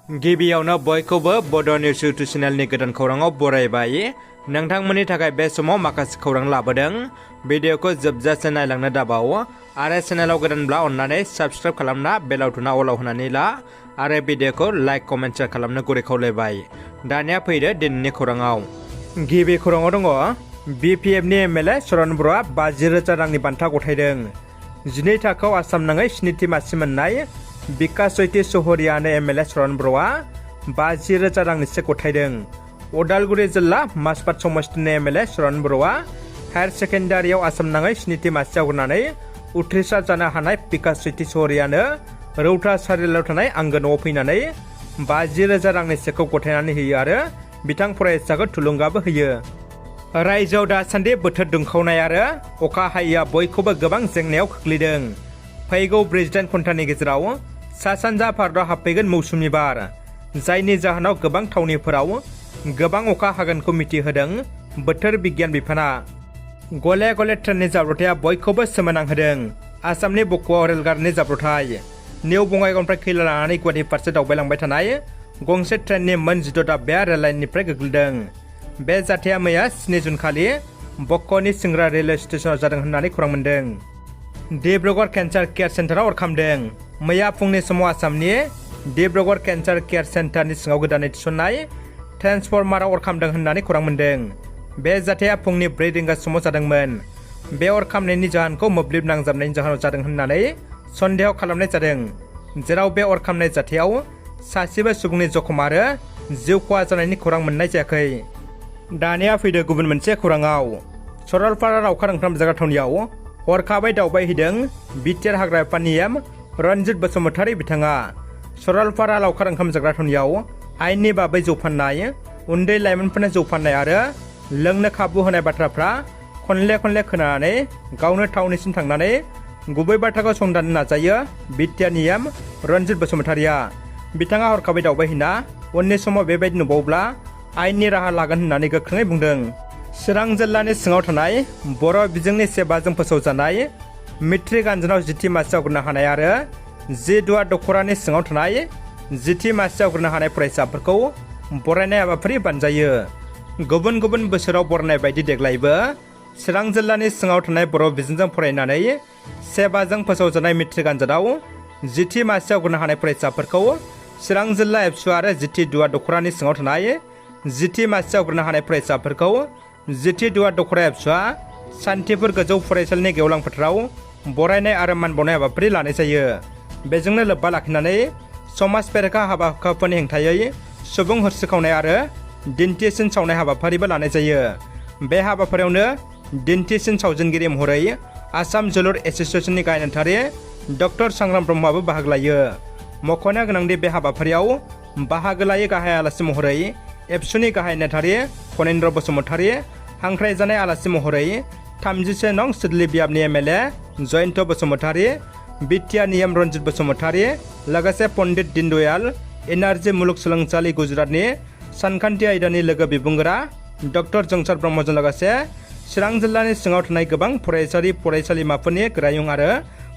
गिबियावनो बयखौबो बड' निउस इउटुब चेनेलनि गोदान खौराङाव बरायबाय। नोंथांमोननि थाखाय बे समाव माखासे खौरां लाबोदों। भिडिअखौ जोबजासे नायलांनो दाबाव आरो चेनेलाव गोदानब्ला अन्नानै साबस्क्राइब खालामना बेल आइकनआ अलाव होनानै ला आरो भिडिअखौ लाइक कमेन्ट शेयार खालामनो गुरै खावलायबाय। दानिया फैदो दिनैनि खौराङाव। गिबि खौराङाव दङ BPF नि MLA चरण बर'आ 50,000 रांनि बान्था गथायदों। 12 थाखोआव आसाम नाङै स्निथि मासि मोननाय बिकास चैती चौधुरियानो MLA चरण बर'आ 50,000 रांनि चेक गथायदों। उदालगुरि जिल्ला मासबाद समस्तिनि MLA चरण बर'आ हायार सेकेन्डारियाव आसाम नाङै स्निथि मासियाव होनानै उथ्रिसार जानो हानाय बिकास चैती चौधुरियानो रौता सारिआलियाव थानाय आंगो न'आव फैनानै 50,000 रांनि चेकखौ गथायनानै होयो आरो बिथां फरायसाखौ थुलुंगाबो होयो। रायजोआव दासान्दि बोथोर दुंखावनाय आरो अखा हायैया बयखौबो गोबां जेंनायाव खोख्लैदों। फैगौ 48 घन्टानि गेजेराव सा सानजा भारतआव हाबफैगोन मौसुमि बार, जायनि जाहोनाव गोबां थावनिफोराव गोबां अखा हागोनखौ मिथिहोदों बोथोर बिगियान बिफाना। गले गले ट्रेननि जाब्रबथाया बयखौबो सोमोनांहोदों। आसामनि बकुआव रेलगारिनि जाब्रबथाय। निउ बङाइगावनिफ्राय खैला लानानै गुवाहाटि फारसे दावबायलांबाय थानाय गंसे ट्रेननि मोन 16 दाब्बाया रेल लाइननिफ्राय गोग्लैदों। बे जाथाया मैया 7 जुन खालि बक्क'नि सिंग्रा रेलवे स्टेशनाव जादों होननानै खौरां मोन्दों। डिब्रुगड़ केन्सार केयार सेन्टाराव अर खामदों। मैया फुंनि समाव आसामनि डिब्रुगड़ केन्सार केयार सेन्टारनि सिङाव गोदानै थिसननाय ट्रेन्सफर्माराव अर खामदों होननानै खौरां मोन्दों। बे जाथाया फुंनि 4 रिंगा समाव जादोंमोन। बे अर खामनायनि जाहोनखौ मोब्लिब नांजाबनायनि जाहोनाव जादों होननानै सन्देह खालामनाय जादों, जेराव बे अर खामनाय जाथायाव सासेबो सुबुंनि जखम आरो जिउ खहा जानायनि खौरां मोननाय जायाखै। दानिया फैदो गुबुन मोनसे खौराङाव। सरलपारा लावखार ओंखाम जाग्रा थावनियाव हरखाबै दावबायहैदों बिटिआर हाग्रा बिफाननि एम रन्जित बसुमतारी बिथाङा। सरलपारा लावखार ओंखाम जाग्रा थावनियाव आयेननि बाबै जौ फाननाय, उन्दै लाइमोनफोरनो जौ फाननाय आरो लोंनो खाबु होनाय बाथ्राफ्रा खनले खनले खोनानानै गावनो थावनिसिम थांनानै गुबै बाथ्राखौ संदाननो नाजायो बिटिआरनि एम रन्जित बसुमतारीया। बिथाङा हरखाबै दावबायहैना उननि समाव बेबायदि नुबावब्ला आयेननि राहा लागोन होननानै गोख्रोङै बुंदों। चिरां जिल्लानि सिङाव थानाय बर' बिजोंनि सेबाजों फोसावजानाय मेट्रिक आनजादाव 10थि मासियाव उथ्रिनो हानाय आरो दुआ दख'रानि सिङाव थानाय 10थि मासियाव उथ्रिनो हानाय फरायसाफोरखौ बरायनाय हाबाफारि बानजायो। गुबुन गुबुन बोसोराव बरायनाय बायदि देग्लायबो चिरां जिल्लानि सिङाव थानाय बर' बिजोंजों फरायनानै सेबाजों फोसावजानाय मेट्रिक आनजादाव 10थि मासियाव उथ्रिनो हानाय फरायसाफोरखौ चिरां जिल्ला एबसु आरो 10थि दुआ दख'रानि सिङाव थानाय 10थि मासियाव उथ्रिनो हानाय फरायसाफोरखौ 10थि दुआ दख'रा एबसुआ सान्थिपुर गोजौ फरायसालिनि गेवलां फोथाराव बरायनाय आरो मान बावनाय हाबाफारि लानाय जायो। बेजोंनो लोब्बा लाखिनानै समाज बेरेखा हाबा हुखाफोरनि हेंथायै सुबुं होस्रिखावनाय आरो दिन्थिसिन सावनाय हाबाफारिबो लानाय जायो। बे हाबाफारियावनो दिन्थिसिन सावजेनगिरि महरै आसाम जोलुर एस'सिएशननि गाहाय नेहाथारि डक्टर सांग्राम ब्रह्मआबो बाहागो लायो। मख'नो गोनांदि बे हाबाफारियाव बाहागो लायै गाहाय आलासि महरै एबसुनि गाहाय नेहाथारि फनेन्द्र बसुमतारी, हांख्रायजानाय आलासि महरै 31 नं सिडली बियाबनि MLA जयन्त बसुमतारी, बिटिआरनि एम रन्जित बसुमतारी, लोगोसे पन्डित दीनदयाल एनार्जी मुलुगसोलोंसालि गुजरातनि सानखान्थि आयदानि लोगो बिबुंगोरा डक्टर जोंसार ब्रह्मजों लोगोसे चिरां जिल्लानि सिङाव थानाय गोबां फरायसालि फरायसालिमाफोरनि गोरायुं आरो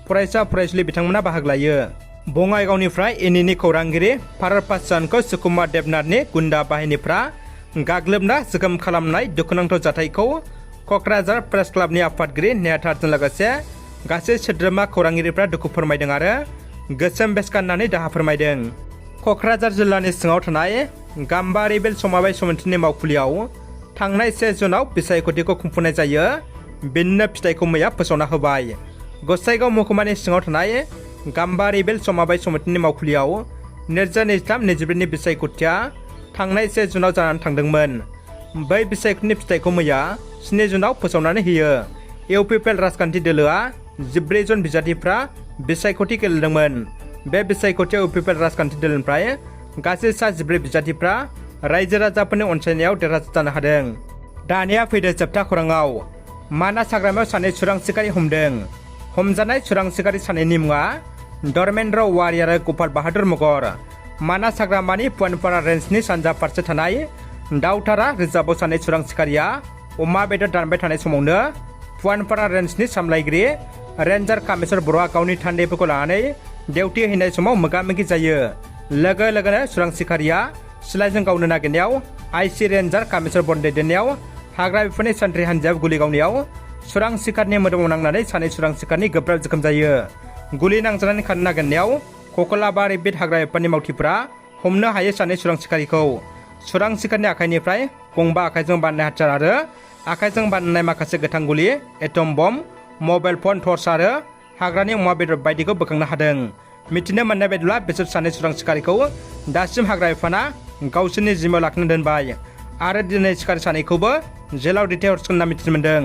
फरायसा फरायसुलि बिथांमोना बाहागो लायो। बङाइगावनिफ्राय एनिनि खौरांगिरि भारत पासवानखौ सुकुमार देबनाथनि गुन्डा बाहिनीफ्रा गाग्लोबना जोखोम खालामनाय दुखुनांथाव जाथायखौ क'क्राझार प्रेस क्लाबनि आफादगिरि नेहाथारजों लोगोसे गासै सोद्रोमा खौरांगिरिफ्रा दुखु फोरमायदों आरो गोसोम बेस गाननानै दाहा फोरमायदों। क'क्राझार जिल्लानि सिङाव थानाय गाम्बारि बेल समाबाय समितिनि मावखुलियाव थांनाय 1 जुनाव बिसायख'थिखौ खुंफुंनाय जायो। बेनिनो फिथाइखौ मैया फोसावना होबाय। गसाइगाव महकुमानि सिङाव थानाय गाम्बारि बेल समाबाय समितिनि मावखुलियाव 2023-24 बिसायख'थिया थांनाय 1 जुनाव जानानै थांदोंमोन। बै बिसायख'थिनि फिथाइखौ मैया 7 जुनाव फोसावनानै होयो। इउपिपिएल राजखान्थि दोलोआ 14 जन बिजाथिफ्रा बिसायख'थि गेलेदोंमोन। बे बिसायख'थियाव इउपिपिएल राजखान्थि दोलोनिफ्राय गासै 14 बिजाथिफ्रा रायजो राजाफोरनि अनसायनायाव देरहासार जानो हादों। दानिया फैदो जोबथा खौराङाव। मानास हाग्रामायाव सानै चुरां सिखारि हमदों। हमजानाय चुरां सिखारि सानैनि मुङा धर्मेन्द्र औवारी आरो गपाल बाहादुर मगर। मानास हाग्रामानि पुवानपारा रेन्जनि सानजा फारसे थानाय दावथारा रिजार्भआव सानै चुरां सिखारिया अमा बेदर दानबाय थानाय समावनो पुवानपारा रेन्जनि सामलायगिरि रेन्जार कामेश्वर बर'आ गावनि थान्दैफोरखौ लानानै डिउटि हैनाय समाव मोगा मोगि जायो। लोगो लोगोनो सुरां सिखारिया सिलाइजों गावनो नागिरनायाव आइसि रेन्जार कामेश्वर बर'नि दैदेननायाव हाग्रा बिफाननि सान्थ्रि हान्जायाव गुलि गावनायाव सुरां सिखारनि मोदोमाव नांनानै सानै सुरां सिखारनि गोब्राब जोखोम जायो। गुलि नांजानानै खारनो नागिरनायाव ककलाबारि बिट हाग्रा बिफाननि मावथिफोरा हमनो हायो सानै सुरां सिखारिखौ। सुरां सिखारनि आखाइनिफ्राय गंबा आखाइजों बानायनाय हाथियार आरो आखाइजों बानायनाय माखासे गोथां गुलि, atom bomb, mobile phone, torch आरो हाग्रानि अमा बेदर बायदिखौ बोखांनो हादों। मिथिनो मोननाय बायदिब्ला बिसोर सानै सुरां सिखारिखौ दासिम हाग्रा बिफाना गावसोरनि जिम्मायाव लाखिना दोनबाय आरो दिनै सिखारि सानैखौबो जेलाव दैथायहरसिगोन होनना मिथिनो मोन्दों।